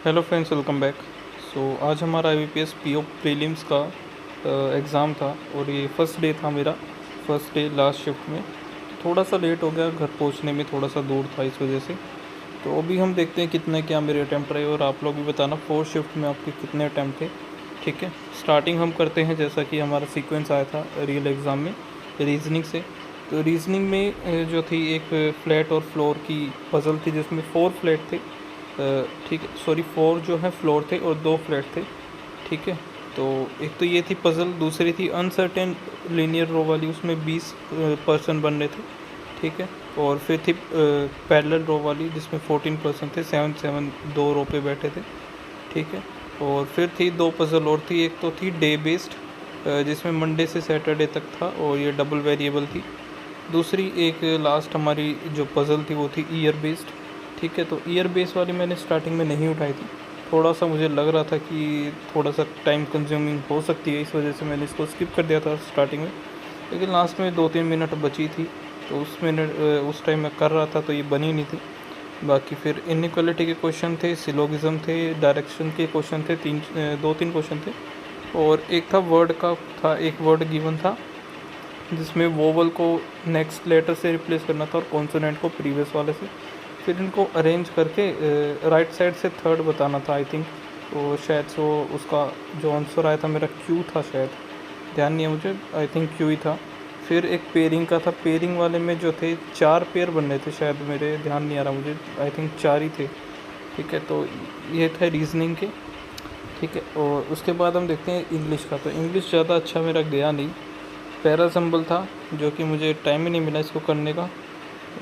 Hello friends, welcome back. आज हमारा IBPS PO prelims का एग्ज़ाम था और ये फर्स्ट डे था मेरा, फर्स्ट डे लास्ट शिफ्ट में। थोड़ा सा लेट हो गया, घर पहुंचने में थोड़ा सा दूर था, इस वजह से। तो अभी हम देखते हैं कितने क्या मेरे अटैम्प्ट रहे और आप लोग भी बताना फोर्थ शिफ्ट में आपके कितने अटैम्प्ट थे। ठीक है, स्टार्टिंग हम करते हैं जैसा कि हमारा सीक्वेंस आया था रियल एग्ज़ाम में, रीजनिंग से। तो रीजनिंग में जो थी एक फ्लैट और फ्लोर की पज़ल थी जिसमें 4 फ्लैट थे। ठीक है, सॉरी 4 जो है फ्लोर थे और 2 फ्लैट थे। ठीक है, तो एक तो ये थी पज़ल, दूसरी थी अनसर्टेन लीनियर रो वाली, उसमें 20 पर्सन बन रहे थे। ठीक है, और फिर थी पैरेलल रो वाली जिसमें 14 पर्सन थे, 7 दो रो पे बैठे थे। ठीक है, और फिर थी 2 पज़ल और थी, एक तो थी डे बेस्ड जिसमें मंडे से सैटरडे तक था और ये डबल वेरिएबल थी। दूसरी एक लास्ट हमारी जो पज़ल थी वो थी ईयर बेस्ड। ठीक है, तो ईयर बेस वाली मैंने स्टार्टिंग में नहीं उठाई थी, थोड़ा सा मुझे लग रहा था कि थोड़ा सा टाइम कंज्यूमिंग हो सकती है, इस वजह से मैंने इसको स्किप कर दिया था स्टार्टिंग में। लेकिन लास्ट में 2-3 मिनट बची थी, तो उस टाइम मैं कर रहा था तो ये बनी नहीं थी। बाकी फिर इनइक्वालिटी के क्वेश्चन थे, सिलोगिज्म थे, डायरेक्शन के क्वेश्चन थे, 2-3 क्वेश्चन थे। और एक था वर्ड का, था एक वर्ड गिवन था जिसमें वोवल को नेक्स्ट लेटर से रिप्लेस करना था और कॉन्सोनेंट को प्रीवियस वाले से। फिर इनको अरेंज करके राइट साइड से थर्ड बताना था, आई थिंक। तो शायद से वो उसका जो आंसर आया था मेरा क्यू था, शायद ध्यान नहीं है मुझे, आई थिंक क्यू ही था। फिर एक पेयरिंग का था, पेयरिंग वाले में जो थे 4 पेयर बन रहे थे शायद, मेरे ध्यान नहीं आ रहा मुझे, आई थिंक 4 ही थे। ठीक है, तो ये थे रीजनिंग के। ठीक है, और उसके बाद हम देखते हैं इंग्लिश का। तो इंग्लिश ज़्यादा अच्छा मेरा गया नहीं, पैराजम्बल था जो कि मुझे टाइम ही नहीं मिला इसको करने का।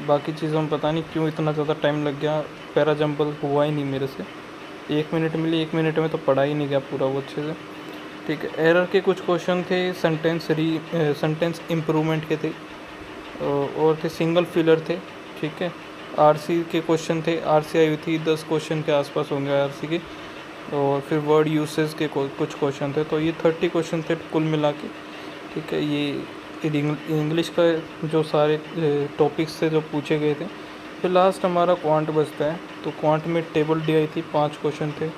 बाकी चीज़ों में पता नहीं क्यों इतना ज़्यादा टाइम लग गया, पैराजम्बल हुआ ही नहीं मेरे से। 1 मिनट मिली, 1 मिनट में तो पढ़ा ही नहीं गया पूरा वो अच्छे से। ठीक है, एरर के कुछ क्वेश्चन थे, सेंटेंस इम्प्रूवमेंट के थे और थे सिंगल फिलर थे। ठीक है, आरसी के क्वेश्चन थे, आरसी आई हुई थी 10 क्वेश्चन के आसपास होंगे आरसी के। और फिर वर्ड यूसेज के कुछ क्वेश्चन थे, तो ये 30 क्वेश्चन थे कुल मिला के। ठीक है, ये इंग्लिश का जो सारे टॉपिक्स थे जो पूछे गए थे। फिर लास्ट हमारा क्वांट बचता है, तो क्वांट में टेबल डी आई थी, 5 क्वेश्चन थे।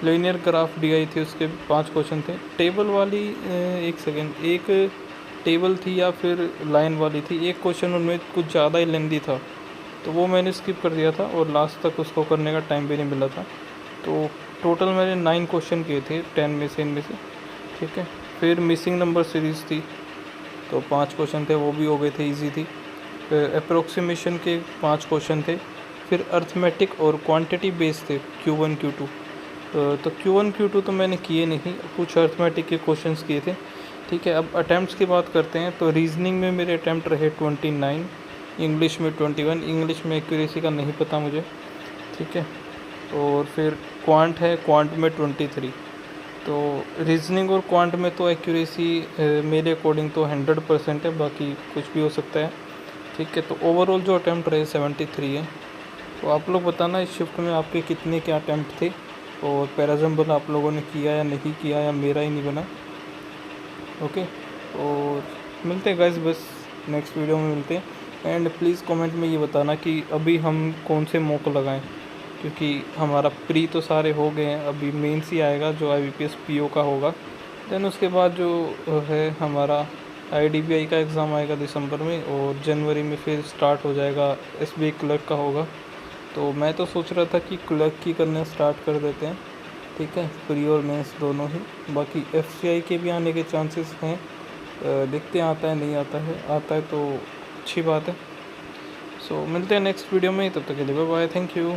लीनियर ग्राफ डी आई थी, उसके 5 क्वेश्चन थे। टेबल वाली एक सेकेंड, एक टेबल थी या फिर लाइन वाली थी, एक क्वेश्चन उनमें कुछ ज़्यादा ही लेंदी था, तो वो मैंने स्किप कर दिया था और लास्ट तक उसको करने का टाइम भी नहीं मिला था। तो टोटल मैंने 9 क्वेश्चन किए थे 10 में से, इनमें से। ठीक है, फिर मिसिंग नंबर सीरीज़ थी, तो 5 क्वेश्चन थे, वो भी हो गए थे, इजी थी। अप्रोक्सीमेशन के 5 क्वेश्चन थे। फिर अर्थमेटिक और क्वांटिटी बेस्ड थे, Q1 Q2। तो Q1 Q2 तो मैंने किए नहीं, कुछ अर्थमेटिक के क्वेश्चंस किए थे। ठीक है, अब अटैम्प्ट्स की बात करते हैं। तो रीजनिंग में मेरे अटैम्प्ट रहे 29, इंग्लिश में 21, इंग्लिश में एक्यूरेसी का नहीं पता मुझे। ठीक है, और फिर क्वांट है, क्वांट में 23। तो रीजनिंग और क्वांट में तो एक्यूरेसी मेरे अकॉर्डिंग तो 100% है, बाकी कुछ भी हो सकता है। ठीक है, तो ओवरऑल जो अटैम्प्ट रहे 73 है। तो आप लोग बताना इस शिफ्ट में आपके कितने क्या अटैम्प्ट थे और पैराजम्बल आप लोगों ने किया या नहीं किया, या मेरा ही नहीं बना। ओके, और मिलते हैं गाइस, बस नेक्स्ट वीडियो में मिलते हैं। एंड प्लीज़ कमेंट में ये बताना कि अभी हम कौन से मॉक लगाएं, क्योंकि हमारा प्री तो सारे हो गए हैं, अभी मेंस ही आएगा जो IBPS PO का होगा। देन उसके बाद जो है हमारा IDBI का एग्ज़ाम आएगा दिसंबर में, और जनवरी में फिर स्टार्ट हो जाएगा SBI क्लर्क का होगा। तो मैं तो सोच रहा था कि क्लर्क की करना स्टार्ट कर देते हैं। ठीक है, प्री और मेंस दोनों ही। बाकी FCI के भी आने के चांसेस हैं, देखते हैं आता है नहीं आता है, आता है तो अच्छी बात है। सो मिलते हैं नेक्स्ट वीडियो में, तब तक के लिए बाय बाय, थैंक यू।